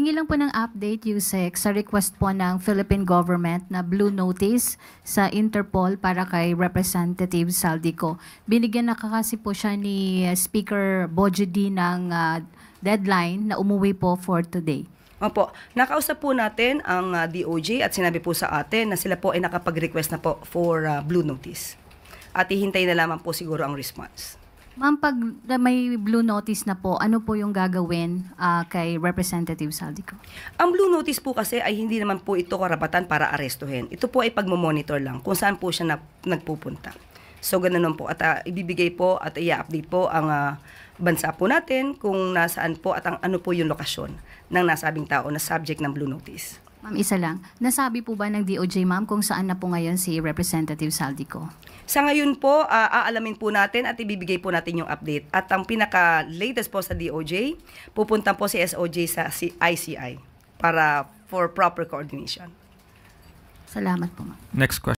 Hingi lang po ng update, Yusek, sa request po ng Philippine government na blue notice sa Interpol para kay Representative Saldico. Binigyan na kasi po siya ni Speaker Bojo D ng deadline na umuwi po for today. Opo, nakausap po natin ang DOJ at sinabi po sa atin na sila po ay nakapag-request na po for blue notice. At hihintay na lamang po siguro ang response. Ma'am, pag may blue notice na po, ano po yung gagawin kay Representative Saldico? Ang blue notice po kasi ay hindi naman po ito karapatan para arestuhin. Ito po ay pagmamonitor lang kung saan po siya nagpupunta. So ganoon po at ibibigay po at i-update po ang bansa po natin kung nasaan po at ano po yung lokasyon ng nasabing tao na subject ng blue notice. Ma'am, isa lang. Nasabi po ba ng DOJ, ma'am, kung saan na po ngayon si Representative Saldico? Sa ngayon po, aalamin po natin at ibibigay po natin yung update. At ang pinaka-latest po sa DOJ, pupunta po si SOJ sa ICI for proper coordination. Salamat po, ma'am. Next question.